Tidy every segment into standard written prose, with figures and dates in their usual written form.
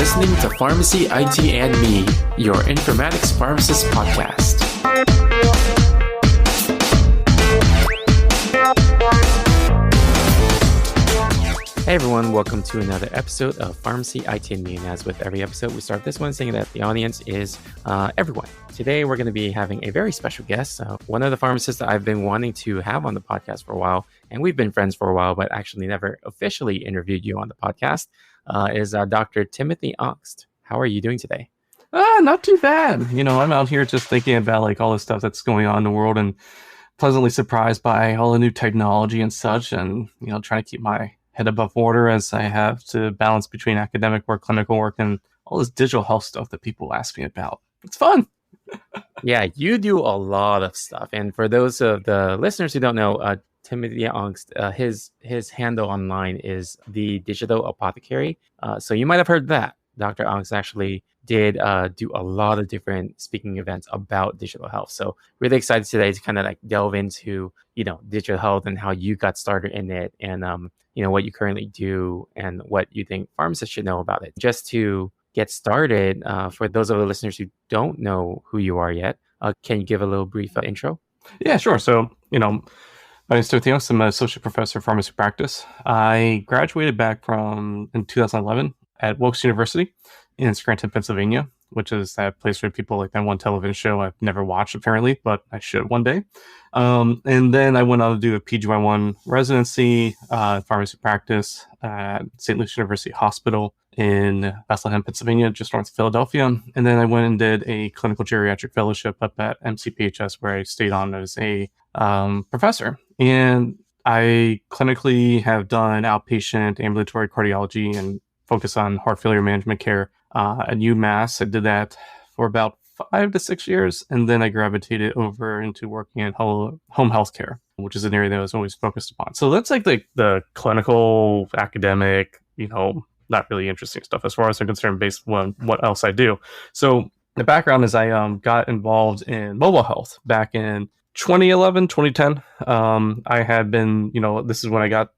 listening to Pharmacy, IT, and Me, your informatics pharmacist podcast. Hey everyone, welcome to another episode of Pharmacy, IT, and Me. And as with every episode, we start this one saying that the audience is everyone. Today, we're going to be having a very special guest, one of the pharmacists that I've been wanting to have on the podcast for a while, and we've been friends for a while, but actually never officially interviewed you on the podcast, is Dr. Timothy Aungst. How are you doing today? Not too bad. I'm out here just thinking about all the stuff that's going on in the world and pleasantly surprised by all the new technology and such, and trying to keep my head above water as I have to balance between academic work, clinical work, and all this digital health stuff that people ask me about. It's fun. Yeah, you do a lot of stuff. And for those of the listeners who don't know, Timothy Aungst, his handle online is the Digital Apothecary. So you might have heard that. Dr. Aungst actually did do a lot of different speaking events about digital health. So really excited today to kind of delve into, digital health and how you got started in it and, what you currently do and what you think pharmacists should know about it. Just to get started, for those of the listeners who don't know who you are yet, can you give a little brief intro? Yeah, sure. So, my name is Timothy Aungst. I'm an associate professor of pharmacy practice. I graduated back in 2011 at Wilkes University in Scranton, Pennsylvania, which is that place where people like that one television show I've never watched apparently, but I should one day. And then I went on to do a PGY1 residency, pharmacy practice at St. Luke's University Hospital in Bethlehem, Pennsylvania, just north of Philadelphia. And then I went and did a clinical geriatric fellowship up at MCPHS, where I stayed on as a professor. And I clinically have done outpatient ambulatory cardiology and focus on heart failure management care at UMass. I did that for about 5 to 6 years, and then I gravitated over into working in home health care, which is an area that I was always focused upon. So that's the clinical, academic, not really interesting stuff as far as I'm concerned based on what else I do. So the background is I got involved in mobile health back in 2011, 2010. I had been, this is when I got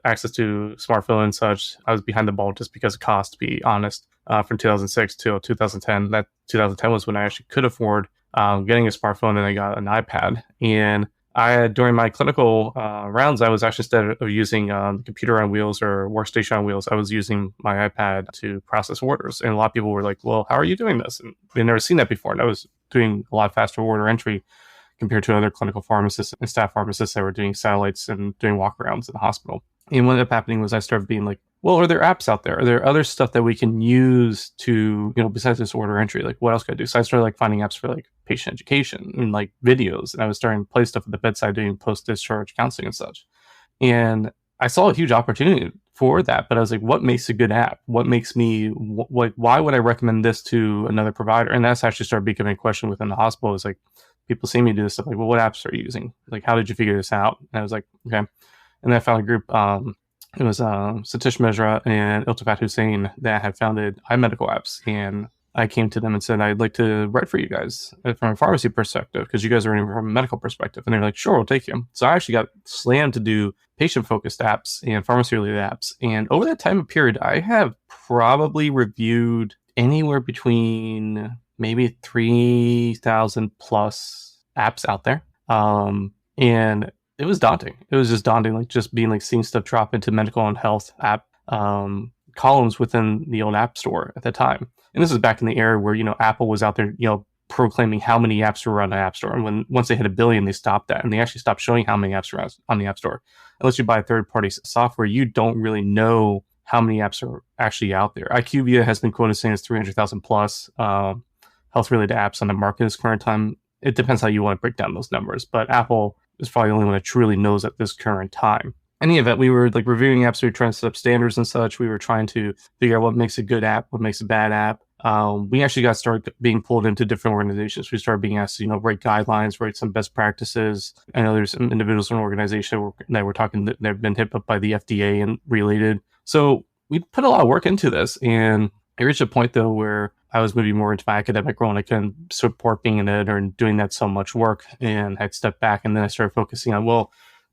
access to smartphone and such. I was behind the ball just because of cost, to be honest, from 2006 to 2010. That 2010 was when I actually could afford getting a smartphone, and I got an iPad. And during my clinical rounds, I was actually, instead of using computer on wheels or workstation on wheels, I was using my iPad to process orders. And a lot of people were like, well, how are you doing this? And they'd never seen that before. And I was doing a lot faster order entry compared to other clinical pharmacists and staff pharmacists that were doing satellites and doing walkarounds in the hospital. And what ended up happening was I started being like, well, are there apps out there? Are there other stuff that we can use to, besides this order entry? Like, what else could I do? So I started finding apps for patient education and videos. And I was starting to play stuff at the bedside, doing post-discharge counseling and such. And I saw a huge opportunity for that, but I was like, what makes a good app? What makes me, why would I recommend this to another provider? And that's actually started becoming a question within the hospital. It's like, people see me do this stuff, well, what apps are you using? How did you figure this out? And I was like, okay. And then I found a group, it was Satish Mehra and Iltifat Hussain that had founded iMedical Apps. And I came to them and said, I'd like to write for you guys from a pharmacy perspective, because you guys are writing from a medical perspective. And they're like, sure, we'll take you. So I actually got slammed to do patient-focused apps and pharmacy-related apps. And over that time period, I have probably reviewed anywhere between maybe 3,000 plus apps out there. And it was daunting. It was just daunting, just being seeing stuff drop into medical and health app columns within the old app store at the time. And this is back in the era where, Apple was out there, proclaiming how many apps were on the app store. And once they hit 1 billion, they stopped that. And they actually stopped showing how many apps were on the app store. Unless you buy third-party software, you don't really know how many apps are actually out there. IQVIA has been quoted saying it's 300,000 plus health-related apps on the market at this current time. It depends how you want to break down those numbers, but Apple is probably the only one that truly knows at this current time. In any event, we were reviewing apps, we were trying to set up standards and such. We were trying to figure out what makes a good app, what makes a bad app. We actually got started being pulled into different organizations. We started being asked to, write guidelines, write some best practices. I know there's some individuals in an organization that were talking that have been hit up by the FDA and related. So we put a lot of work into this, and I reached a point though where I was moving more into my academic role and I couldn't support being an editor and doing that so much work, and I'd stepped back, and then I started focusing on,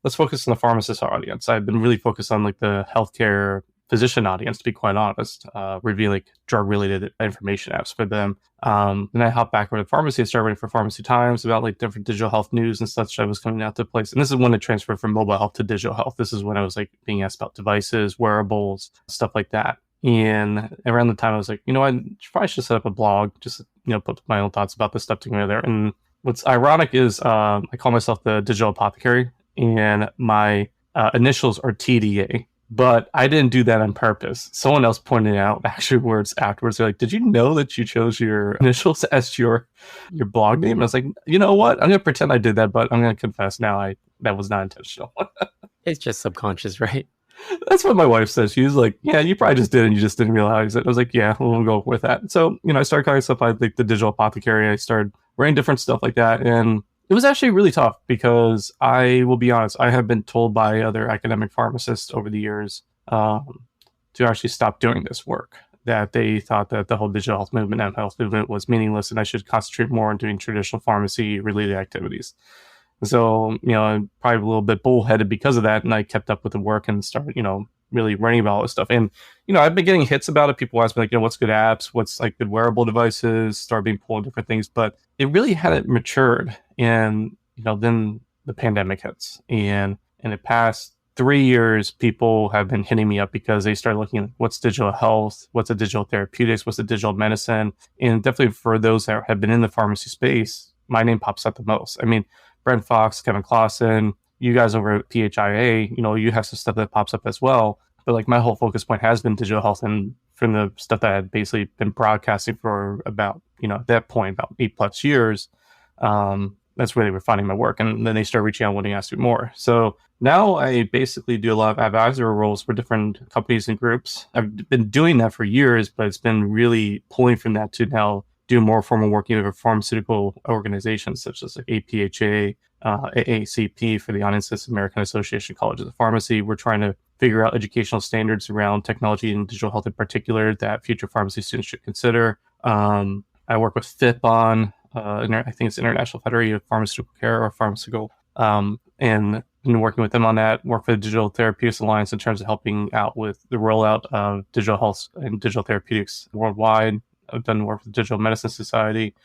let's focus on the pharmacist audience. I've been really focused on the healthcare physician audience, to be quite honest, review like drug related information apps for them. Then I hopped back over to pharmacy. I started writing for Pharmacy Times about like different digital health news and such that was coming out to place. And this is when it transferred from mobile health to digital health. This is when I was like being asked about devices, wearables, stuff like that. And around the time I was like, I probably should set up a blog, just, put my own thoughts about this stuff together. And what's ironic is I call myself the Digital Apothecary, and my initials are TDA. But I didn't do that on purpose. Someone else pointed out actually words afterwards. They're like, "Did you know that you chose your initials as your blog name?" And I was like, "You know what? I'm gonna pretend I did that, but I'm gonna confess now, that was not intentional." It's just subconscious, right? That's what my wife says. She's like, "Yeah, you probably just did, and you just didn't realize it." I was like, "Yeah, we'll go with that." So I started calling myself like the Digital Apothecary. I started writing different stuff like that, and it was actually really tough because I will be honest, I have been told by other academic pharmacists over the years to actually stop doing this work. That they thought that the whole digital health movement and health movement was meaningless, and I should concentrate more on doing traditional pharmacy related activities. So, I'm probably a little bit bullheaded because of that. And I kept up with the work and started, really writing about all this stuff. And, I've been getting hits about it. People ask me like, what's good apps? What's like good wearable devices? Start being pulled different things. But it really hadn't matured. And, then the pandemic hits. And in the past 3 years, people have been hitting me up because they started looking at what's digital health, what's a digital therapeutics, what's a digital medicine. And definitely for those that have been in the pharmacy space, my name pops up the most. I mean, Brent Fox, Kevin Clausen, you guys over at PHIA, you have some stuff that pops up as well. But like my whole focus point has been digital health, and from the stuff that I had basically been broadcasting for about, at that point, about 8+ years, that's where they were finding my work. And then they started reaching out wanting to ask me more. So now I basically do a lot of advisory roles for different companies and groups. I've been doing that for years, but it's been really pulling from that to now do more formal work with pharmaceutical organizations such as like APHA, AACP for the audiences, American Association of Colleges of Pharmacy. We're trying to figure out educational standards around technology and digital health in particular that future pharmacy students should consider. I work with FIPON, I think it's International Federation of Pharmaceutical Care or Pharmaceutical, and been working with them on that. Work for the Digital Therapeutics Alliance in terms of helping out with the rollout of digital health and digital therapeutics worldwide. I've done work with the Digital Medicine Society.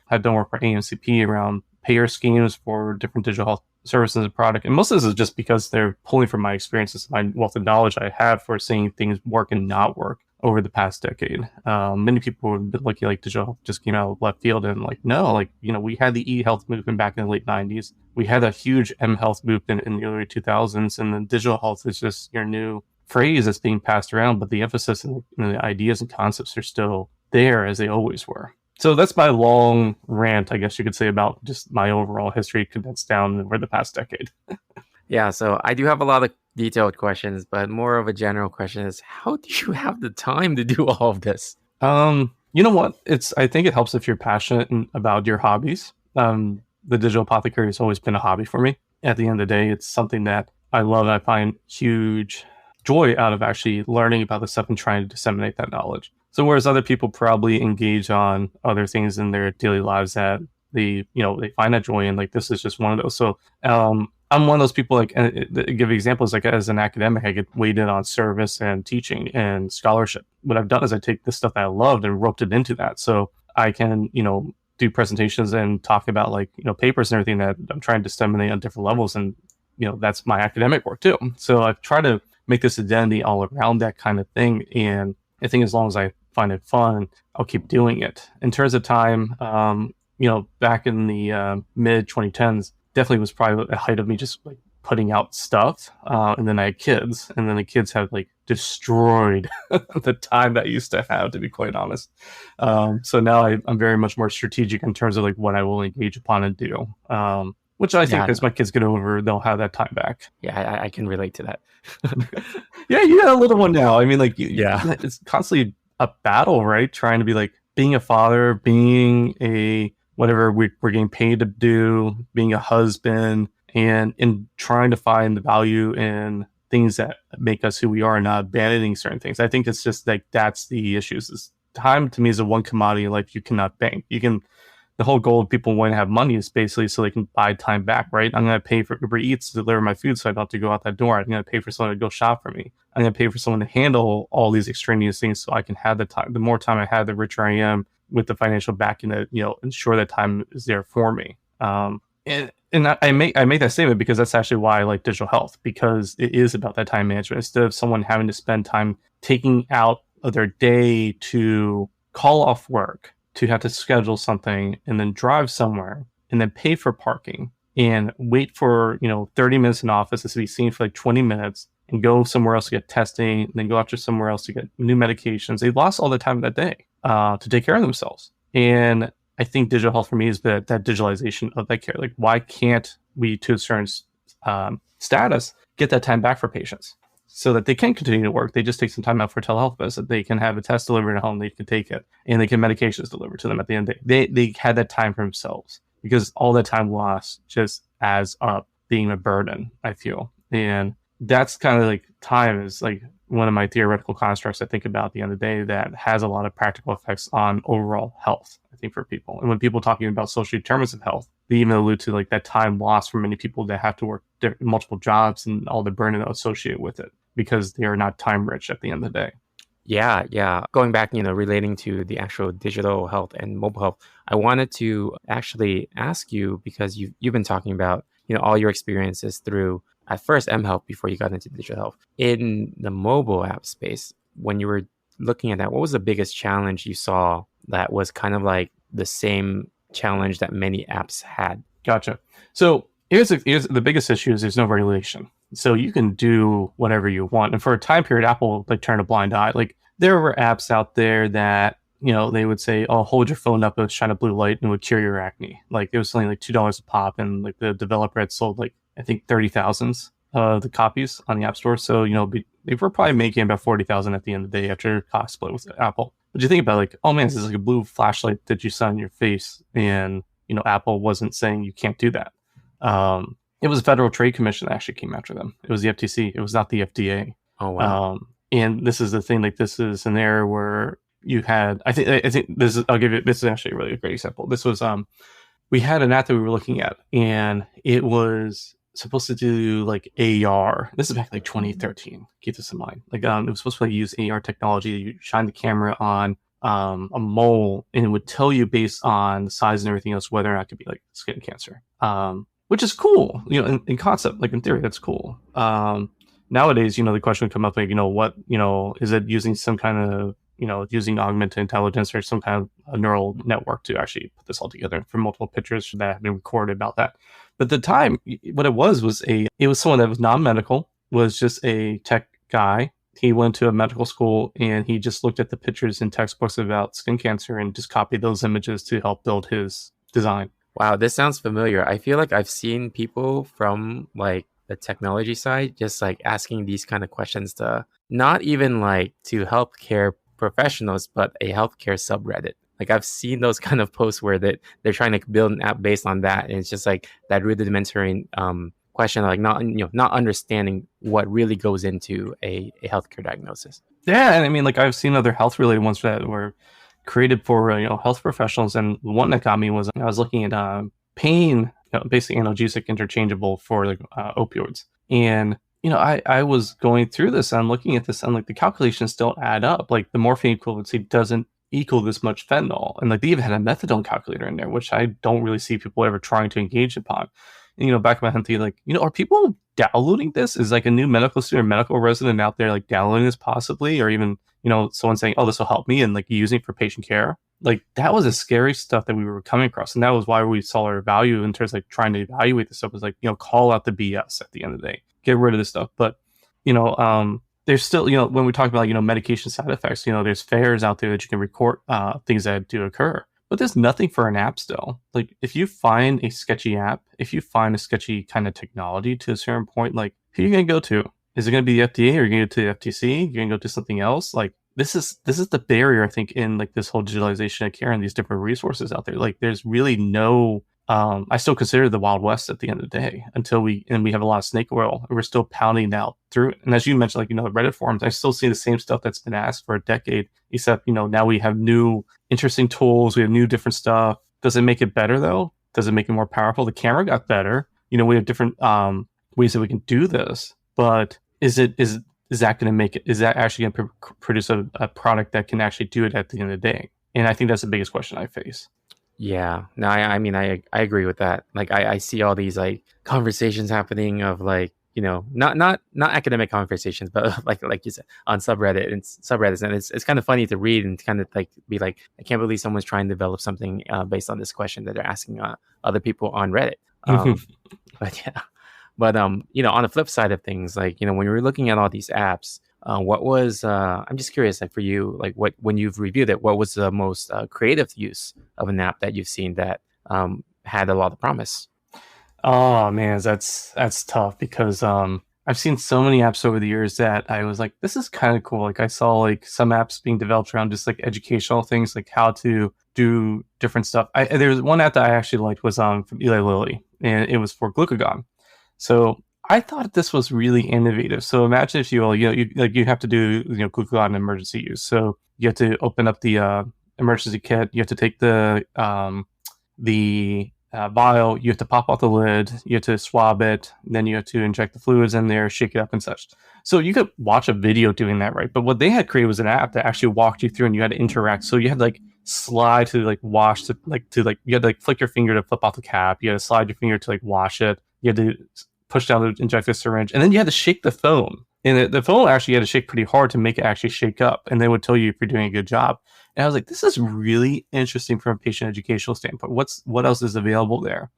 I've done work for AMCP around payer schemes for different digital health services and product. And most of this is just because they're pulling from my experiences, my wealth of knowledge I have for seeing things work and not work over the past decade. Many people would be lucky like digital health just came out of left field and like, no, like, we had the e-health movement back in the late 90s. We had a huge m-health movement in the early 2000s, and then digital health is just your new phrase that's being passed around, but the emphasis and the ideas and concepts are still there as they always were. So that's my long rant, I guess you could say, about just my overall history condensed down over the past decade. Yeah, so I do have a lot of detailed questions, but more of a general question is, how do you have the time to do all of this? You know what? I think it helps if you're passionate about your hobbies. The Digital Apothecary has always been a hobby for me. At the end of the day, it's something that I love. I find huge joy out of actually learning about the stuff and trying to disseminate that knowledge. So whereas other people probably engage on other things in their daily lives that they find that joy in, like this is just one of those. So I'm one of those people, like, and give examples, like as an academic, I get weighed in on service and teaching and scholarship. What I've done is I take the stuff that I loved and roped it into that. So I can, do presentations and talk about like, papers and everything that I'm trying to disseminate on different levels. And, that's my academic work too. So I've tried to make this identity all around that kind of thing. And I think as long as I find it fun, I'll keep doing it. In terms of time, back in the mid 2010s, definitely was probably the height of me just like putting out stuff. And then I had kids, and then the kids have like destroyed the time that I used to have, to be quite honest. So now I'm very much more strategic in terms of like what I will engage upon and do. Which I think as my kids get over, they'll have that time back. Yeah, I can relate to that. Yeah, you got a little one now. I mean, like, it's constantly a battle, right? Trying to be like being a father, being a whatever we're getting paid to do, being a husband, and in trying to find the value in things that make us who we are and not abandoning certain things. I think it's just like that's the issues. Time to me is a one commodity in life you cannot bank. You can the whole goal of people wanting to have money is basically so they can buy time back, right? I'm going to pay for Uber Eats to deliver my food so I don't have to go out that door. I'm going to pay for someone to go shop for me. I'm going to pay for someone to handle all these extraneous things so I can have the time. The more time I have, the richer I am with the financial backing to, ensure that time is there for me. And I make that statement because that's actually why I like digital health, because it is about that time management. Instead of someone having to spend time taking out of their day to call off work, to have to schedule something and then drive somewhere and then pay for parking and wait for 30 minutes in office to be seen for like 20 minutes and go somewhere else to get testing and then go after somewhere else to get new medications. They lost all the time that day to take care of themselves. And I think digital health for me is that digitalization of that care. Like, why can't we, to a certain status, get that time back for patients so that they can continue to work? They just take some time out for a telehealth visit. They can have a test delivered at home. They can take it, and they can medications delivered to them at the end of the day. They had that time for themselves, because all that time lost just adds up being a burden, I feel. And that's kind of like, time is like one of my theoretical constructs I think about at the end of the day that has a lot of practical effects on overall health, I think, for people. And when people talking about social determinants of health, they even allude to like that time lost for many people that have to work multiple jobs and all the burden associated with it because they are not time rich at the end of the day. Yeah. Going back, relating to the actual digital health and mobile health, I wanted to actually ask you, because you've been talking about, all your experiences through, at first, mHealth before you got into digital health. In the mobile app space, when you were looking at that, what was the biggest challenge you saw that was kind of like the same challenge that many apps had? Gotcha. So here's the biggest issue is there's no regulation. So you can do whatever you want. And for a time period, Apple like turned a blind eye. Like, there were apps out there that, they would say, oh, hold your phone up and shine a blue light and it would cure your acne. Like, it was something like $2 a pop. And like the developer had sold like, I think 30,000 the copies on the App Store. So, they were probably making about 40,000 at the end of the day after cost split with Apple. But you think about like, oh man, this is like a blue flashlight that you saw on your face. And, Apple wasn't saying you can't do that. It was a Federal Trade Commission that actually came after them. It was the FTC. It was not the FDA. Oh, wow. And this is the thing, like, this is an area where you had, I think this is, this is actually a really great example. This was, we had an app that we were looking at, and it was supposed to do like AR. This is back like 2013. Keep this in mind. Like, it was supposed to use AR technology. You shine the camera on a mole, and it would tell you based on the size and everything else whether or not it could be like skin cancer. Which is cool, in concept, like in theory, that's cool. Nowadays, the question would come up like, what, is it using some kind of, using augmented intelligence or some kind of a neural network to actually put this all together for multiple pictures that have been recorded about that. But at the time, what it was someone that was non-medical, was just a tech guy. He went to a medical school and he just looked at the pictures in textbooks about skin cancer and just copied those images to help build his design. Wow, this sounds familiar. I feel like I've seen people from like the technology side just like asking these kind of questions to not even like to healthcare professionals, but a healthcare subreddit. Like, I've seen those kind of posts where they're trying to build an app based on that, and it's just like that rudimentary question, like not understanding what really goes into a healthcare diagnosis. Yeah, and I mean, like, I've seen other health related ones that were created for health professionals, and one that got me was I was looking at pain, basically analgesic interchangeable for like opioids, and I was going through this and looking at this, and like the calculations don't add up. Like, the morphine equivalency doesn't equal this much fentanyl, and like they even had a methadone calculator in there, which I don't really see people ever trying to engage upon. And, back in my head, like, are people downloading this? Is like a new medical student, medical resident out there like downloading this possibly, or even someone saying, oh, this will help me, and like using it for patient care? Like, that was the scary stuff that we were coming across, and that was why we saw our value in terms of like trying to evaluate this stuff, was like, call out the BS at the end of the day, get rid of this stuff. But there's still, when we talk about medication side effects, there's fares out there that you can record things that do occur, but there's nothing for an app still. Like, if you find a sketchy app, if you find a sketchy kind of technology to a certain point, like, who are you going to go to? Is it going to be the FDA, or are you going to go to the FTC? You're going to go to something else? Like, this is the barrier, I think, in like this whole digitalization of care and these different resources out there. Like, there's really no, I still consider the Wild West at the end of the day, until we have a lot of snake oil, and we're still pounding out through it. And as you mentioned, like, the Reddit forums, I still see the same stuff that's been asked for a decade, except, now we have new interesting tools, we have new different stuff Does it make it better though? Does it make it more powerful? The camera got better. We have different ways that we can do this, but is that going to make it? Is that actually going to produce a product that can actually do it at the end of the day? And I think that's the biggest question I face. Yeah, no, I mean, I agree with that. Like, I see all these like conversations happening of like, not academic conversations, but like you said on subreddit and subreddits, and it's kind of funny to read and kind of like be like, I can't believe someone's trying to develop something based on this question that they're asking other people on Reddit. But yeah, but on the flip side of things, like when you're looking at all these apps, what was I'm just curious, like for you, like what when you've reviewed it, what was the most creative use of an app that you've seen that had a lot of promise? Oh man, that's tough because I've seen so many apps over the years that I was like, this is kind of cool. Like I saw like some apps being developed around just like educational things, like how to do different stuff. There was one app that I actually liked was from Eli Lilly, and it was for glucagon. So I thought this was really innovative. So imagine if you will, you have to do glucagon emergency use. So you have to open up the emergency kit. You have to take the vial. You have to pop out the lid. You have to swab it. Then you have to inject the fluids in there, shake it up, and such. So you could watch a video doing that, right? But what they had created was an app that actually walked you through, and you had to interact. So you had to like slide to like wash you had to like flick your finger to flip off the cap. You had to slide your finger to like wash it. You had to push down the injector syringe, and then you had to shake the foam. And the foam actually had to shake pretty hard to make it actually shake up, and they would tell you if you're doing a good job. And I was like, this is really interesting from a patient educational standpoint. What else is available there?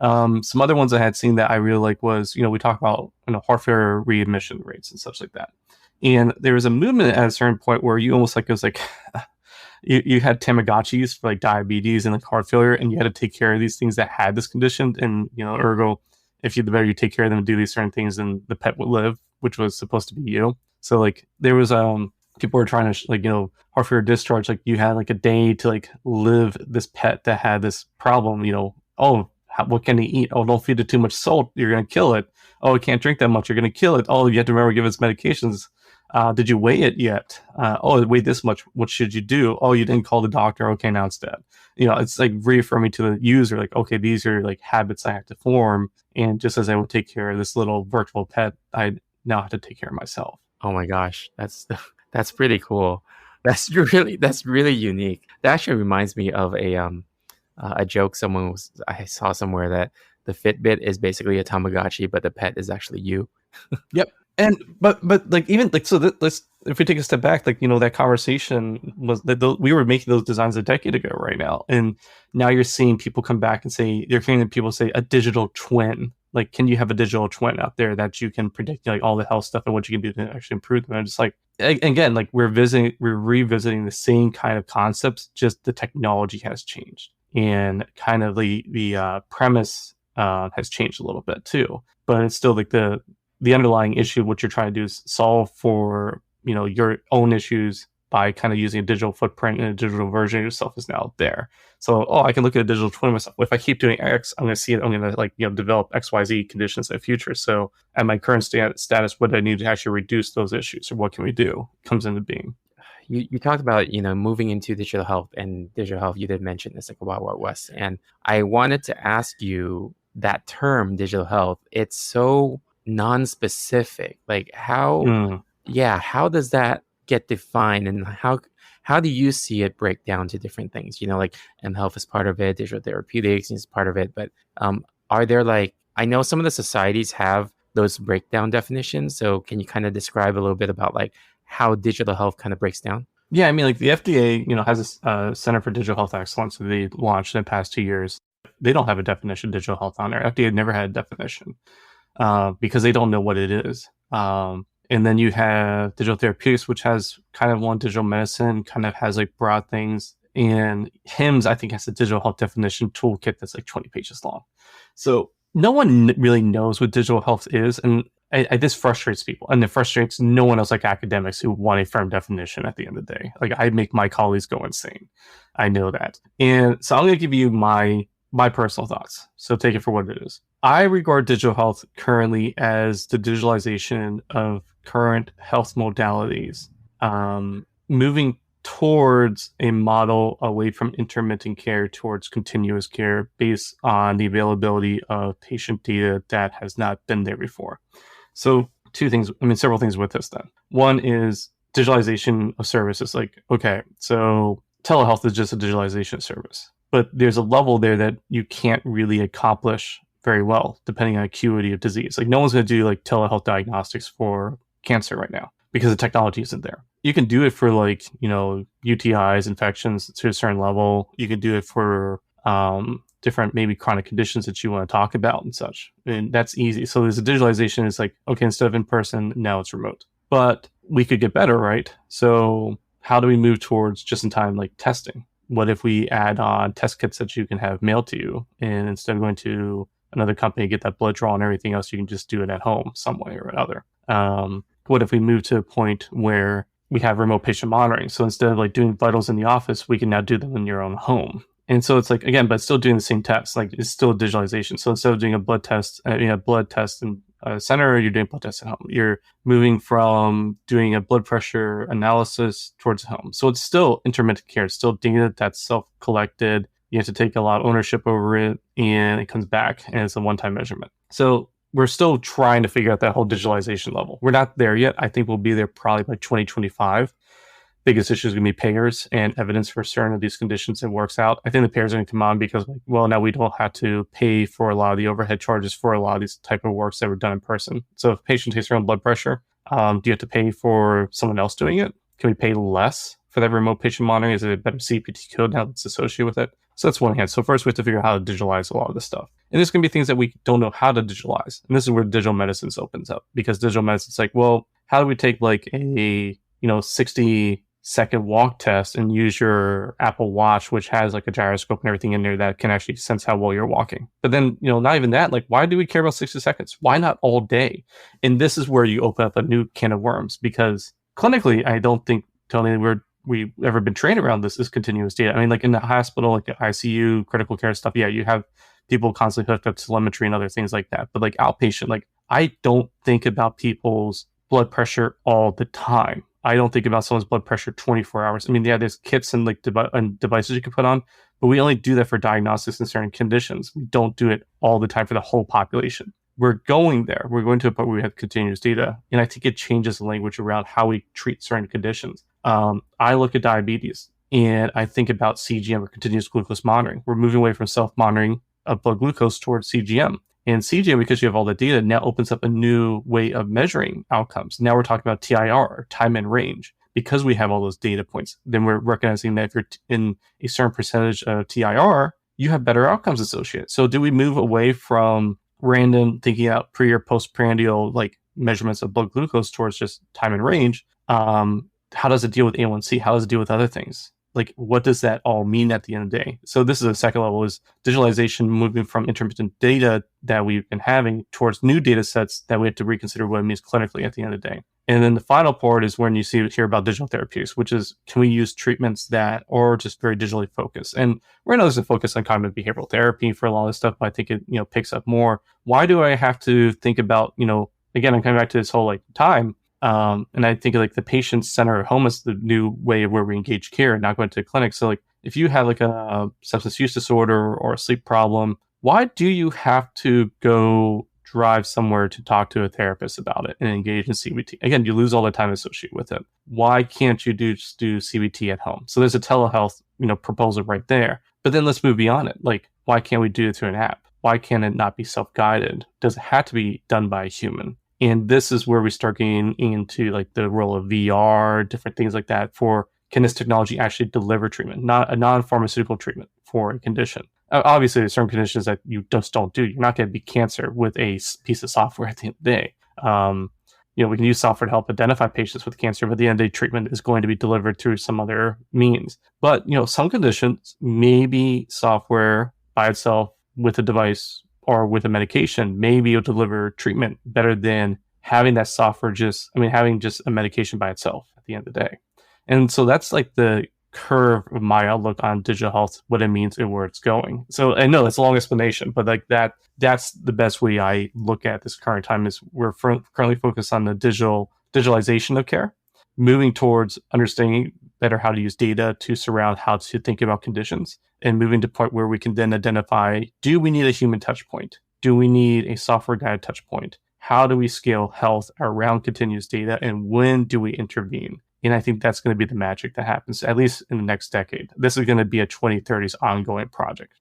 Some other ones I had seen that I really like was, we talk about heart failure readmission rates and such like that. And there was a movement at a certain point where you almost like it was like you had Tamagotchis for like diabetes and like heart failure, and you had to take care of these things that had this condition, and ergo, if you the better you take care of them and do these certain things, then the pet would live, which was supposed to be you. So like there was people were trying to heart failure discharge, like you had like a day to like live this pet that had this problem. What can he eat? Oh, don't feed it too much salt, you're gonna kill it. Oh, it can't drink that much, you're gonna kill it. Oh, you have to remember to give its medications. Did you weigh it yet? Oh, it weighed this much. What should you do? Oh, you didn't call the doctor. Okay, now it's dead. It's like reaffirming to the user, like, okay, these are like habits I have to form. And just as I would take care of this little virtual pet, I now have to take care of myself. Oh my gosh, that's pretty cool. That's really unique. That actually reminds me of a joke I saw somewhere, that the Fitbit is basically a Tamagotchi, but the pet is actually you. Yep. And but like even like so let's if we take a step back, like that conversation was that we were making those designs a decade ago right now, and now you're seeing people come back and say, you're hearing people say a digital twin. Like, can you have a digital twin out there that you can predict like all the health stuff and what you can do to actually improve them? And I'm just like, again, like we're revisiting the same kind of concepts, just the technology has changed, and kind of the premise has changed a little bit too, but it's still like the underlying issue. What you're trying to do is solve for your own issues by kind of using a digital footprint, and a digital version of yourself is now there. So, I can look at a digital twin of myself. If I keep doing X, I'm going to see it. I'm going to develop XYZ conditions in the future. So at my current status, what do I need to actually reduce those issues, or what can we do? It comes into being. You talked about moving into digital health, and digital health, you did mention this like a Wild Wild West, and I wanted to ask you, that term digital health, it's so non-specific. Like how does that get defined, and how do you see it break down to different things? Like health is part of it, digital therapeutics is part of it, but are there, like, I know some of the societies have those breakdown definitions, so can you kind of describe a little bit about like how digital health kind of breaks down? Yeah, I mean, like the FDA, has a Center for Digital Health Excellence that they launched in the past 2 years. They don't have a definition of digital health on there. FDA never had a definition because they don't know what it is. And then you have digital therapeutics, which has kind of one, digital medicine kind of has like broad things. And HIMSS, I think, has a digital health definition toolkit that's like 20 pages long. So no one really knows what digital health is. And this frustrates people. And it frustrates no one else, like academics who want a firm definition at the end of the day. Like, I make my colleagues go insane. I know that. And so I'm going to give you my personal thoughts. So take it for what it is. I regard digital health currently as the digitalization of current health modalities, moving towards a model away from intermittent care towards continuous care based on the availability of patient data that has not been there before. So two things, several things with this then. One is digitalization of services. Like, okay, so telehealth is just a digitalization service, but there's a level there that you can't really accomplish very well depending on acuity of disease. Like no one's going to do like telehealth diagnostics for cancer right now because the technology isn't there. You can do it for like, UTIs, infections to a certain level. You can do it for different maybe chronic conditions that you want to talk about and such. And that's easy. So there's a digitalization. It's like, okay, instead of in person, now it's remote. But we could get better, right? So how do we move towards just-in-time like testing? What if we add on test kits that you can have mailed to you, and instead of going to another company, get that blood draw and everything else, you can just do it at home some way or another. What if we move to a point where we have remote patient monitoring? So instead of like doing vitals in the office, we can now do them in your own home. And so it's like, again, but still doing the same tests, like it's still digitalization. So instead of doing a blood test, blood test in a center, you're doing blood tests at home. You're moving from doing a blood pressure analysis towards home. So it's still intermittent care. It's still data that's self-collected. You have to take a lot of ownership over it, and it comes back, and it's a one-time measurement. So we're still trying to figure out that whole digitalization level. We're not there yet. I think we'll be there probably by 2025. Biggest issue is going to be payers and evidence for certain of these conditions and works out. I think the payers are going to come on because, like, well, now we don't have to pay for a lot of the overhead charges for a lot of these type of works that were done in person. So if a patient takes their own blood pressure, do you have to pay for someone else doing it? Can we pay less for that remote patient monitoring? Is it a better CPT code now that's associated with it? So that's one hand. So first we have to figure out how to digitalize a lot of this stuff. And there's going to be things that we don't know how to digitalize. And this is where digital medicine opens up, because digital medicine's like, well, how do we take like a, 60-second walk test and use your Apple Watch, which has like a gyroscope and everything in there that can actually sense how well you're walking. But then, not even that, like, why do we care about 60 seconds? Why not all day? And this is where you open up a new can of worms, because clinically, I don't think, Tony, we've ever been trained around this is continuous data. I mean, like in the hospital, like the ICU, critical care stuff, yeah, you have people constantly hooked up to telemetry and other things like that. But like outpatient, like I don't think about people's blood pressure all the time. I don't think about someone's blood pressure 24 hours. I mean, yeah, there's kits and like and devices you can put on, but we only do that for diagnostics in certain conditions. We don't do it all the time for the whole population. We're going there. We're going to a point where we have continuous data. And I think it changes the language around how we treat certain conditions. I look at diabetes and I think about CGM, or continuous glucose monitoring. We're moving away from self-monitoring of blood glucose towards CGM. And CGM, because you have all the data, now opens up a new way of measuring outcomes. Now we're talking about TIR, time and range. Because we have all those data points, then we're recognizing that if you're in a certain percentage of TIR, you have better outcomes associated. So do we move away from random thinking out pre or postprandial like measurements of blood glucose towards just time and range? How does it deal with A1C? How does it deal with other things? Like, what does that all mean at the end of the day? So this is a second level, is digitalization, moving from intermittent data that we've been having towards new data sets that we have to reconsider what it means clinically at the end of the day. And then the final part is when you hear about digital therapeutics, which is, can we use treatments that are just very digitally focused? And right now there's a focus on cognitive behavioral therapy for a lot of this stuff, but I think it picks up more. Why do I have to think about, again, I'm coming back to this whole like time. And I think like the patient center at home is the new way where we engage care, not going to a clinic. So like if you have like a substance use disorder or a sleep problem, why do you have to go drive somewhere to talk to a therapist about it and engage in CBT? Again, you lose all the time associated with it. Why can't you just do CBT at home? So there's a telehealth, proposal right there. But then let's move beyond it. Like, why can't we do it through an app? Why can't it not be self-guided? Does it have to be done by a human? And this is where we start getting into like the role of VR, different things like that. For, can this technology actually deliver treatment, not a non-pharmaceutical treatment for a condition? Obviously, there's certain conditions that you just don't do. You're not going to beat cancer with a piece of software at the end of the day. We can use software to help identify patients with cancer, but at the end of the day, treatment is going to be delivered through some other means. But, some conditions, maybe software by itself with a device or with a medication, maybe it'll deliver treatment better than having that software having just a medication by itself at the end of the day. And so that's like the curve of my outlook on digital health, what it means and where it's going. So I know it's a long explanation, but like that's the best way I look at this current time, is we're currently focused on the digitalization of care, moving towards understanding better how to use data to surround how to think about conditions, and moving to the point where we can then identify, do we need a human touch point? Do we need a software guided touch point? How do we scale health around continuous data, and when do we intervene? And I think that's going to be the magic that happens, at least in the next decade. This is going to be a 2030s ongoing project.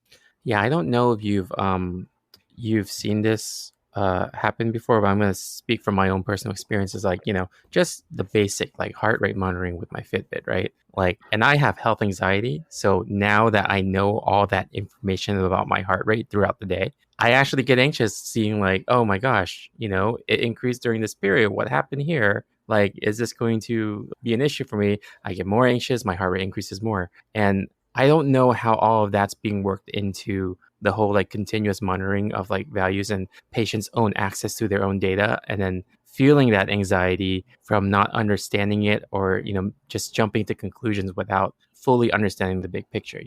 Yeah, I don't know if you've seen this happen before, but I'm going to speak from my own personal experiences. Like, just the basic like heart rate monitoring with my Fitbit, right? Like, and I have health anxiety, so now that I know all that information about my heart rate throughout the day, I actually get anxious seeing like, oh my gosh, it increased during this period. What happened here? Like, is this going to be an issue for me? I get more anxious, my heart rate increases more, and I don't know how all of that's being worked into the whole like continuous monitoring of like values and patients' own access to their own data, and then feeling that anxiety from not understanding it, or just jumping to conclusions without fully understanding the big picture.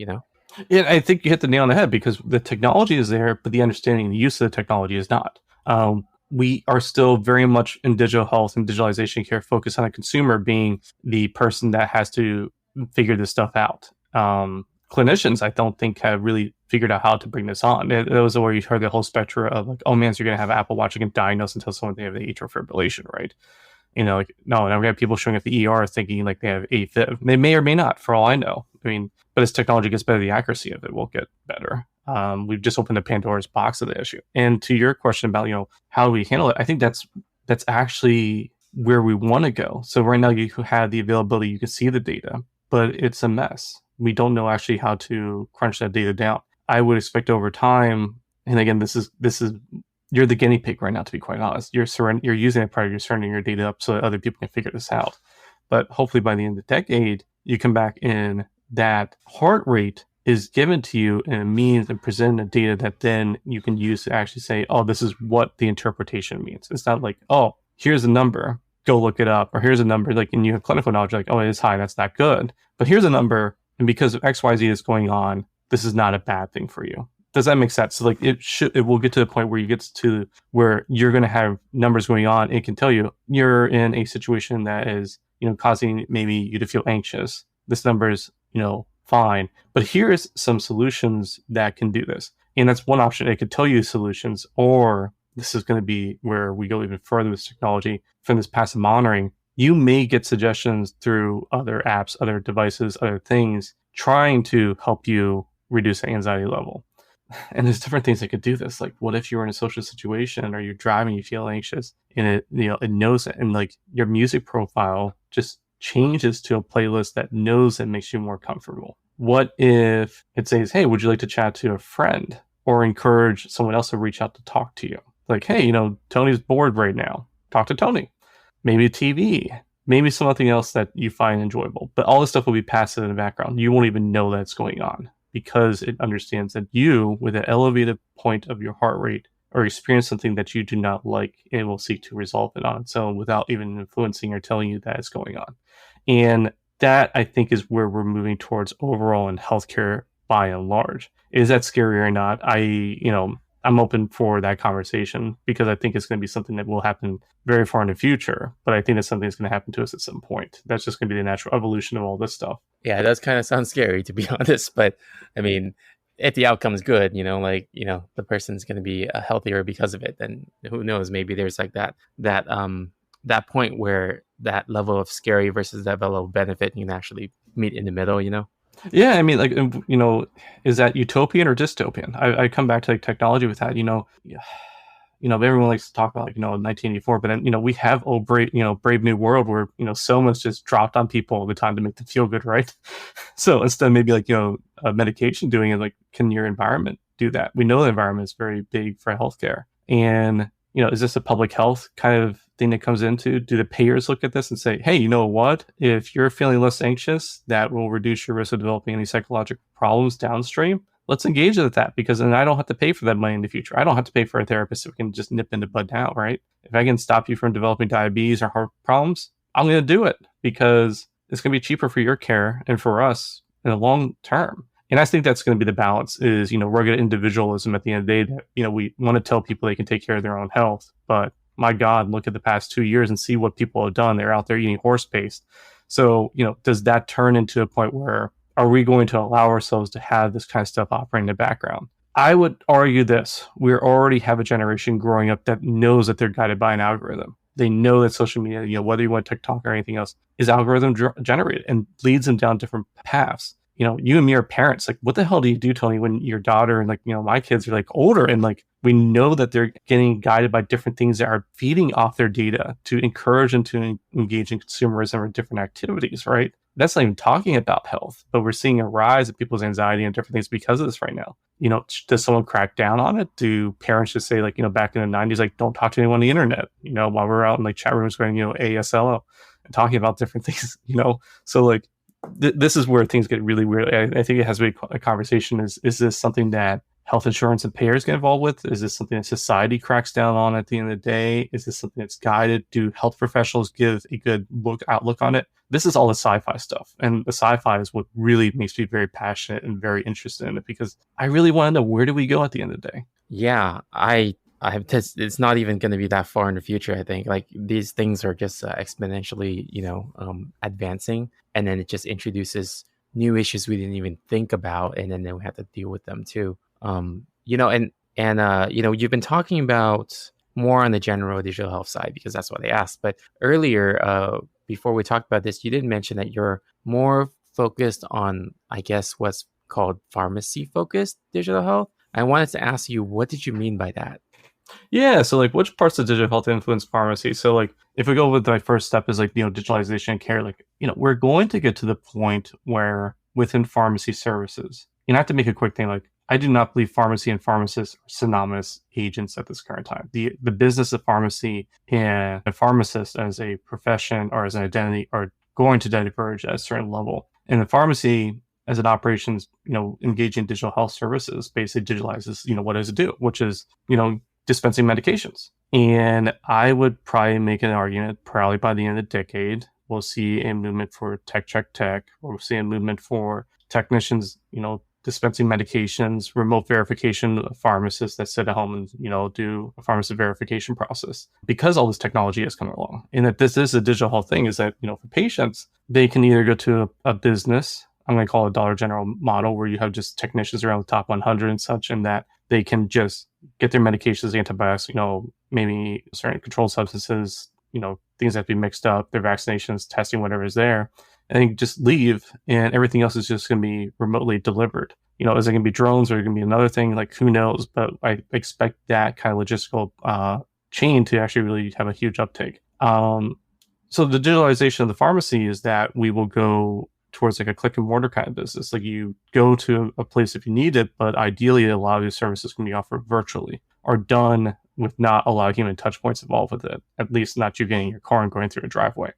Yeah, I think you hit the nail on the head, because the technology is there, but the understanding and the use of the technology is not. We are still very much in digital health and digitalization care focused on the consumer being the person that has to figure this stuff out. Clinicians, I don't think, have really figured out how to bring this on. It was where you heard the whole spectrum of like, oh man, so you're going to have Apple Watch and diagnose until someone they have the atrial fibrillation, right? Like, no, now we have people showing up the ER thinking like they have AFib. They may or may not, for all I know. I mean, but as technology gets better, the accuracy of it will get better. We've just opened a Pandora's box of the issue. And to your question about, how do we handle it? I think that's actually where we want to go. So right now you have the availability, you can see the data, but it's a mess. We don't know actually how to crunch that data down. I would expect over time, and again, this is you're the guinea pig right now, to be quite honest. You're using that part, you're surrendering your data up so that other people can figure this out. But hopefully by the end of the decade, you come back in that heart rate is given to you in a means and present a data that then you can use to actually say, oh, this is what the interpretation means. It's not like, oh, here's a number, go look it up, or here's a number, like, and you have clinical knowledge, like, oh, it is high, that's not good. But here's a number, and because of XYZ is going on, this is not a bad thing for you. Does that make sense? So like it will get to the point where you get to where you're going to have numbers going on. It can tell you you're in a situation that is, causing maybe you to feel anxious. This number is, fine, but here's some solutions that can do this. And that's one option. It could tell you solutions, or this is going to be where we go even further with technology from this passive monitoring. You may get suggestions through other apps, other devices, other things trying to help you reduce the anxiety level. And there's different things that could do this. Like, what if you're in a social situation or you're driving, you feel anxious, and it knows it, and like your music profile just changes to a playlist that knows and makes you more comfortable. What if it says, hey, would you like to chat to a friend, or encourage someone else to reach out to talk to you? Like, hey, Tony's bored right now. Talk to Tony. Maybe a TV, maybe something else that you find enjoyable. But all this stuff will be passive in the background. You won't even know that's going on, because it understands that you, with an elevated point of your heart rate, or experience something that you do not like, it will seek to resolve it on its own without even influencing or telling you that it's going on. And that, I think, is where we're moving towards overall in healthcare by and large. Is that scary or not? I'm open for that conversation, because I think it's going to be something that will happen very far in the future. But I think it's something that's going to happen to us at some point. That's just going to be the natural evolution of all this stuff. Yeah, it does kind of sound scary, to be honest. But I mean, if the outcome's good, the person's going to be healthier because of it, then who knows? Maybe there's like that point where that level of scary versus that level of benefit, you can actually meet in the middle. Yeah, I mean, like, is that utopian or dystopian? I come back to like technology with that. Everyone likes to talk about 1984, but then we have Brave New World, where so much just dropped on people all the time to make them feel good, right? So instead, maybe a medication doing it, like, can your environment do that? We know the environment is very big for healthcare, and is this a public health kind of thing that comes into? Do the payers look at this and say, hey, you know what? If you're feeling less anxious, that will reduce your risk of developing any psychological problems downstream. Let's engage with that, because then I don't have to pay for that money in the future. I don't have to pay for a therapist so we can just nip in the bud now, right? If I can stop you from developing diabetes or heart problems, I'm going to do it, because it's going to be cheaper for your care and for us in the long term. And I think that's going to be the balance, is, rugged individualism at the end of the day, that, we want to tell people they can take care of their own health. But my God, look at the past 2 years and see what people have done. They're out there eating horse paste. So, does that turn into a point where are we going to allow ourselves to have this kind of stuff operating in the background? I would argue this. We already have a generation growing up that knows that they're guided by an algorithm. They know that social media, whether you want TikTok or anything else, is algorithm generated and leads them down different paths. You and me are parents. Like, what the hell do you do, Tony, when your daughter and my kids are like older and we know that they're getting guided by different things that are feeding off their data to encourage them to engage in consumerism or different activities, right? That's not even talking about health, but we're seeing a rise of people's anxiety and different things because of this right now. Does someone crack down on it? Do parents just say back in the 90s, don't talk to anyone on the internet, while we're out in chat rooms going, ASL and talking about different things, So this is where things get really weird. I think it has to be a conversation. Is this something that health insurance and payers get involved with? Is this something that society cracks down on at the end of the day? Is this something that's guided? Do health professionals give a good outlook on it? This is all the sci-fi stuff. And the sci-fi is what really makes me very passionate and very interested in it, because I really want to know, where do we go at the end of the day? Yeah, I have tested. It's not even going to be that far in the future. I think these things are just exponentially, advancing, and then it just introduces new issues we didn't even think about, and then we have to deal with them too. You've been talking about more on the general digital health side because that's what I asked. But earlier, before we talked about this, you did mention that you're more focused on, I guess, what's called pharmacy focused digital health. I wanted to ask you, what did you mean by that? Yeah, so which parts of digital health influence pharmacy? So if we go with my first step is digitalization and care, we're going to get to the point where within pharmacy services, I have to make a quick thing, I do not believe pharmacy and pharmacists are synonymous agents at this current time. The business of pharmacy and a pharmacist as a profession or as an identity are going to diverge at a certain level. And the pharmacy as an operations, engaging in digital health services basically digitalizes, what does it do? Which is, dispensing medications. And I would probably make an argument, probably by the end of the decade, we'll see a movement for tech check tech, or we'll see a movement for technicians, dispensing medications, remote verification of pharmacists that sit at home and, do a pharmacist verification process. Because all this technology is coming along, and that this is a digital health thing, is that, for patients, they can either go to a business, I'm going to call it a Dollar General model, where you have just technicians around the top 100 and such, and that they can just get their medications, antibiotics, maybe certain controlled substances, things that have to be mixed up, their vaccinations, testing, whatever is there, and just leave, and everything else is just going to be remotely delivered. Is it going to be drones, or is it going to be another thing? Who knows? But I expect that kind of logistical chain to actually really have a huge uptake. So the digitalization of the pharmacy is that we will go towards a click and mortar kind of business. You go to a place if you need it, but ideally a lot of these services can be offered virtually or done with not a lot of human touch points involved with it, at least not you getting in your car and going through a driveway.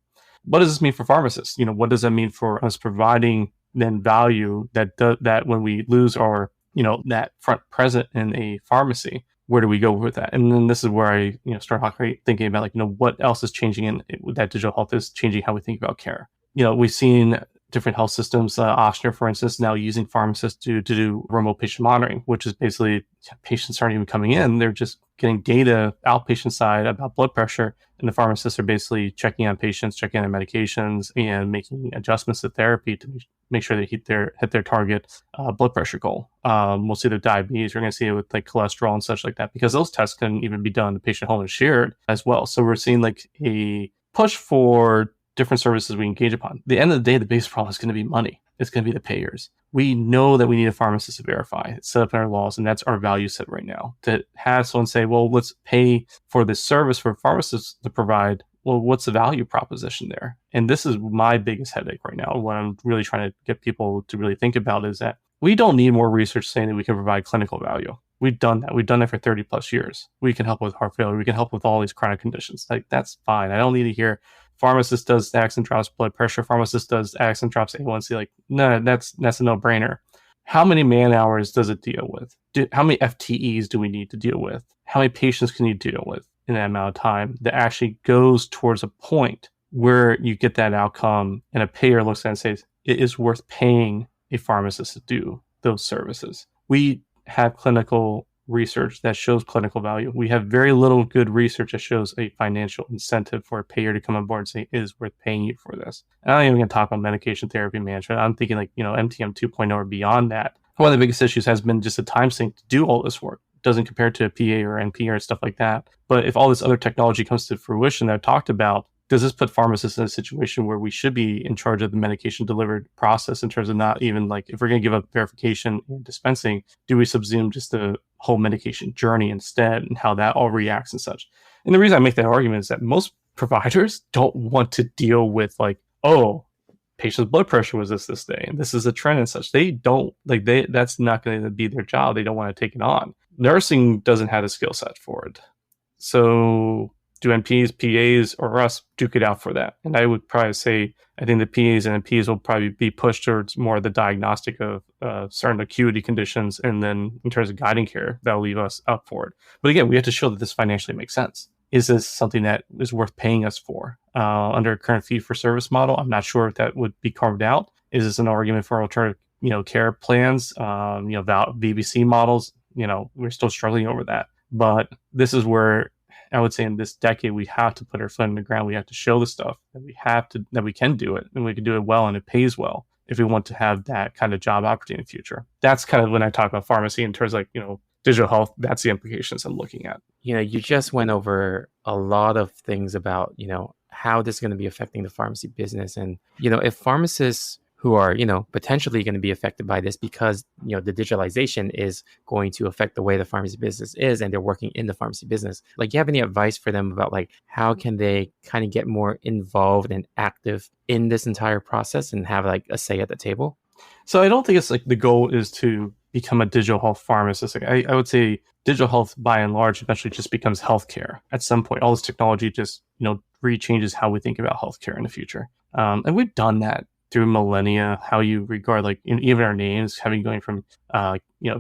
What does this mean for pharmacists? What does that mean for us providing then value that when we lose our, that front present in a pharmacy, where do we go with that? And then this is where I, start thinking about what else is changing in that digital health is changing how we think about care. We've seen different health systems, Austria, for instance, now using pharmacists to do remote patient monitoring, which is basically patients aren't even coming in. They're just getting data outpatient side about blood pressure. And the pharmacists are basically checking on patients, checking on medications, and making adjustments to therapy to make sure they hit their target blood pressure goal. We'll see the diabetes. We're going to see it with cholesterol and such like that, because those tests can even be done in the patient home and shared as well. So we're seeing a push for different services we engage upon. At the end of the day, the biggest problem is going to be money. It's going to be the payers. We know that we need a pharmacist to verify. It's set up in our laws, and that's our value set right now. To have someone say, well, let's pay for this service for pharmacists to provide, well, what's the value proposition there? And this is my biggest headache right now. What I'm really trying to get people to really think about is that we don't need more research saying that we can provide clinical value. We've done that. We've done that for 30 plus years. We can help with heart failure. We can help with all these chronic conditions. That's fine. I don't need to hear pharmacist does X and drops blood pressure. Pharmacist does X and drops A1C. No, that's a no-brainer. How many man hours does it deal with? How many FTEs do we need to deal with? How many patients can you deal with in that amount of time that actually goes towards a point where you get that outcome and a payer looks at it and says, it is worth paying a pharmacist to do those services? We have clinical research that shows clinical value. We have very little good research that shows a financial incentive for a payer to come on board and say, it is worth paying you for this. And I'm not even going to talk about medication therapy management. I'm thinking like, MTM 2.0 or beyond that. One of the biggest issues has been just the time sink to do all this work. It doesn't compare to a PA or NP or stuff like that. But if all this other technology comes to fruition that I've talked about, does this put pharmacists in a situation where we should be in charge of the medication delivered process in terms of not even like, if we're going to give up verification and dispensing, do we subsume just the whole medication journey instead and how that all reacts and such? And the reason I make that argument is that most providers don't want to deal with like, oh, patient's blood pressure was this day, and this is a trend and such. They don't like that's not going to be their job. They don't want to take it on. Nursing doesn't have a skill set for it. So do NPs, PAs, or us duke it out for that? And I would probably say, I think the PAs and NPs will probably be pushed towards more of the diagnostic of certain acuity conditions. And then in terms of guiding care, that'll leave us up for it. But again, we have to show that this financially makes sense. Is this something that is worth paying us for? Under a current fee-for-service model, I'm not sure if that would be carved out. Is this an argument for alternative, care plans, VBC models? We're still struggling over that. But this is where I would say in this decade, we have to put our foot in the ground. We have to show the stuff that we can do it, and we can do it well, and it pays well if we want to have that kind of job opportunity in the future. That's kind of when I talk about pharmacy in terms of digital health. That's the implications I'm looking at. You just went over a lot of things about, how this is going to be affecting the pharmacy business. And, if pharmacists who are, potentially going to be affected by this because, the digitalization is going to affect the way the pharmacy business is, and they're working in the pharmacy business. Like, you have any advice for them about like, how can they kind of get more involved and active in this entire process and have like a say at the table? So I don't think it's like the goal is to become a digital health pharmacist. Like I would say digital health by and large eventually just becomes healthcare at some point. All this technology just, rechanges how we think about healthcare in the future. And we've done that through millennia, how you regard like even our names, having going from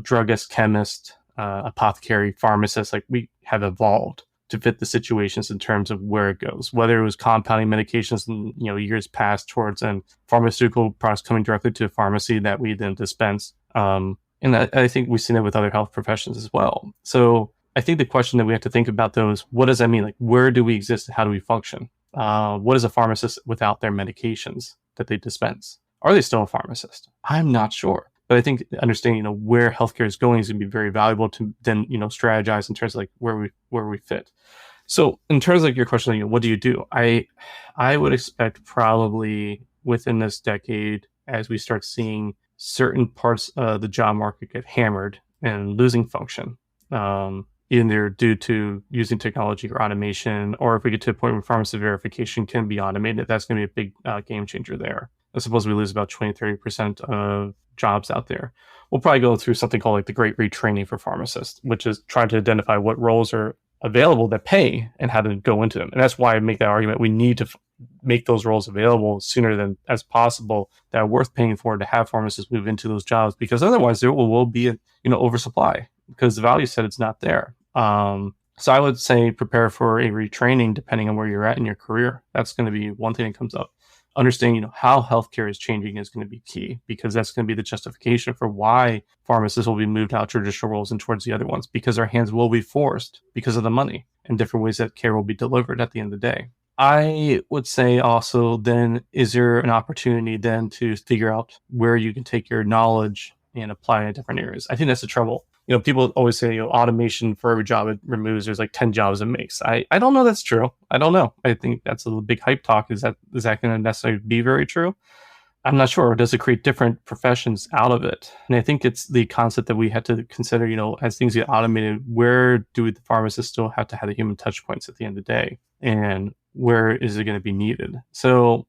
druggist, chemist, apothecary, pharmacist, like we have evolved to fit the situations in terms of where it goes, whether it was compounding medications in years past towards and pharmaceutical products coming directly to a pharmacy that we then dispense. And I think we've seen it with other health professions as well. So I think the question that we have to think about though is, what does that mean? Like, where do we exist and how do we function? What is a pharmacist without their medications that they dispense? Are they still a pharmacist? I'm not sure. But I think understanding, where healthcare is going is going to be very valuable to then, strategize in terms of like where we fit. So in terms of your question, what do you do? I would expect probably within this decade, as we start seeing certain parts of the job market get hammered and losing function, either due to using technology or automation, or if we get to a point where pharmacy verification can be automated, that's going to be a big game changer there. I suppose we lose about 20-30% of jobs out there. We'll probably go through something called like the great retraining for pharmacists, which is trying to identify what roles are available that pay and how to go into them. And that's why I make that argument. We need to make those roles available sooner than as possible that are worth paying for to have pharmacists move into those jobs, because otherwise there will be an oversupply because the value set is not there. So I would say prepare for a retraining depending on where you're at in your career. That's going to be one thing that comes up. Understanding, how healthcare is changing is going to be key, because that's going to be the justification for why pharmacists will be moved out of traditional roles and towards the other ones, because our hands will be forced because of the money and different ways that care will be delivered at the end of the day. I would say also then, is there an opportunity then to figure out where you can take your knowledge and apply it in different areas? I think that's the trouble. People always say, automation for every job it removes, there's like 10 jobs it makes. I don't know that's true. I don't know. I think that's a big hype talk. Is that going to necessarily be very true? I'm not sure. Does it create different professions out of it? And I think it's the concept that we have to consider, as things get automated, where do the pharmacists still have to have the human touch points at the end of the day? And where is it going to be needed? So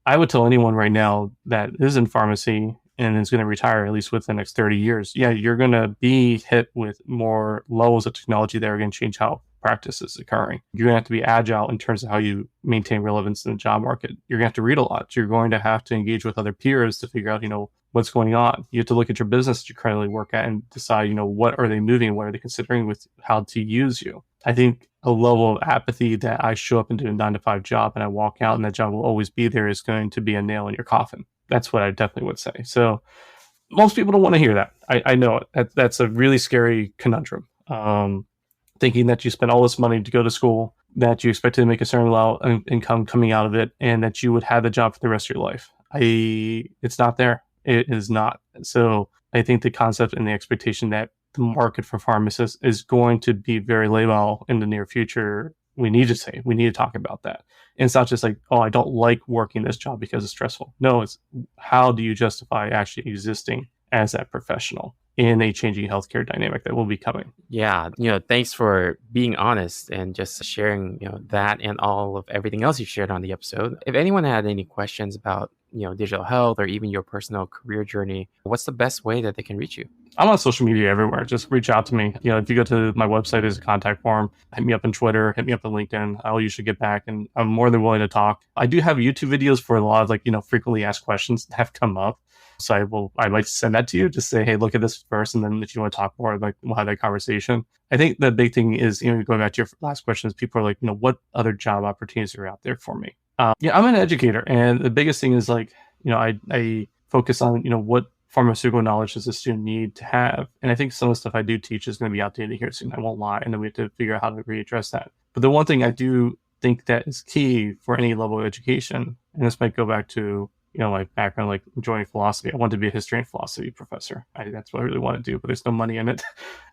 I would tell anyone right now that is in pharmacy and is going to retire at least within the next 30 years, you're going to be hit with more levels of technology that are going to change how practice is occurring. You're going to have to be agile in terms of how you maintain relevance in the job market. You're going to have to read a lot. You're going to have to engage with other peers to figure out, what's going on. You have to look at your business that you currently work at and decide, what are they moving? What are they considering with how to use you? I think a level of apathy that I show up into a 9-to-5 job and I walk out and that job will always be there is going to be a nail in your coffin. That's what I definitely would say. So most people don't want to hear that. I know it. That's a really scary conundrum. thinking that you spent all this money to go to school, that you expected to make a certain amount of income coming out of it, and that you would have the job for the rest of your life. It's not there. It is not. So I think the concept and the expectation that the market for pharmacists is going to be very labile in the near future, we need to talk about that. And it's not just like, oh, I don't like working this job because it's stressful. No, it's how do you justify actually existing as that professional in a changing healthcare dynamic that will be coming. Yeah, thanks for being honest and just sharing, that and all of everything else you shared on the episode. If anyone had any questions about, digital health or even your personal career journey, what's the best way that they can reach you? I'm on social media everywhere. Just reach out to me. If you go to my website, there's a contact form. Hit me up on Twitter, hit me up on LinkedIn. I'll usually get back, and I'm more than willing to talk. I do have YouTube videos for a lot of frequently asked questions that have come up. So I might send that to you. Just say, hey, look at this first, and then if you want to talk more, we'll have that conversation. I think the big thing is, going back to your last question, is people are like, what other job opportunities are out there for me? I'm an educator, and the biggest thing is I focus on what pharmaceutical knowledge does a student need to have, and I think some of the stuff I do teach is going to be outdated here soon. I won't lie, and then we have to figure out how to readdress that. But the one thing I do think that is key for any level of education, and this might go back to my background, enjoying philosophy. I want to be a history and philosophy professor. That's what I really want to do, but there's no money in it.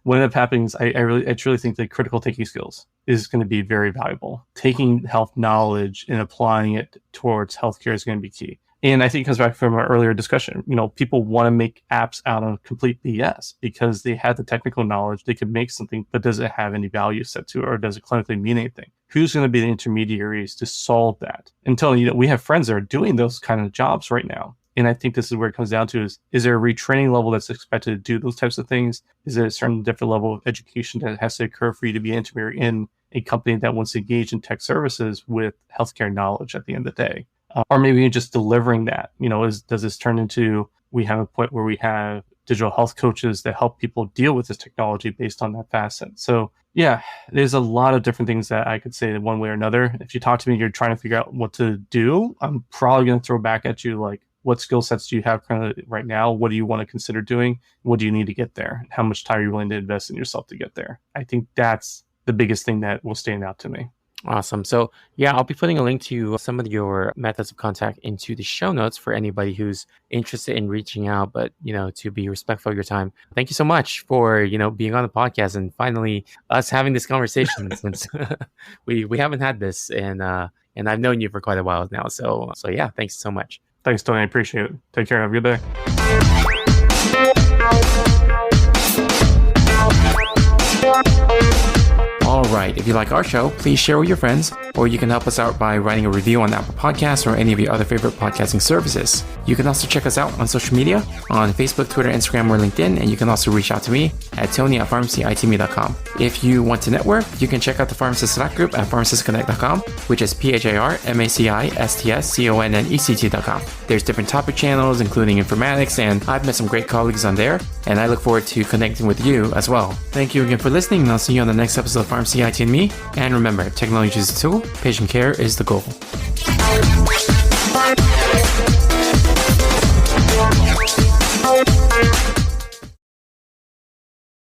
What ends up happening is I truly think that critical thinking skills is going to be very valuable. Taking health knowledge and applying it towards healthcare is going to be key. And I think it comes back from our earlier discussion. People want to make apps out of complete BS because they have the technical knowledge. They could make something, but does it have any value set to it, or does it clinically mean anything? Who's going to be the intermediaries to solve that? Until we have friends that are doing those kind of jobs right now. And I think this is where it comes down to is there a retraining level that's expected to do those types of things? Is there a certain different level of education that has to occur for you to be an intermediary in a company that wants to engage in tech services with healthcare knowledge at the end of the day? Or maybe just delivering that, does this turn into, we have a point where we have digital health coaches that help people deal with this technology based on that facet. So yeah, there's a lot of different things that I could say that one way or another. If you talk to me, you're trying to figure out what to do, I'm probably going to throw back at you, what skill sets do you have currently right now? What do you want to consider doing? What do you need to get there? How much time are you willing to invest in yourself to get there? I think that's the biggest thing that will stand out to me. Awesome. So yeah, I'll be putting a link to some of your methods of contact into the show notes for anybody who's interested in reaching out, but, to be respectful of your time. Thank you so much for, being on the podcast and finally us having this conversation since we haven't had this and I've known you for quite a while now. So yeah, thanks so much. Thanks, Tony. I appreciate it. Take care. Have a good day. All right. If you like our show, please share with your friends, or you can help us out by writing a review on Apple Podcasts or any of your other favorite podcasting services. You can also check us out on social media on Facebook, Twitter, Instagram, or LinkedIn, and you can also reach out to me at tony@pharmacyitme.com. If you want to network, you can check out the Pharmacists Connect group at pharmacistsconnect.com, which is PHARMACISTSCONNECT.com. There's different topic channels, including informatics, and I've met some great colleagues on there, and I look forward to connecting with you as well. Thank you again for listening, and I'll see you on the next episode of Pharmacy IT and Me. And remember, technology is a tool, patient care is the goal.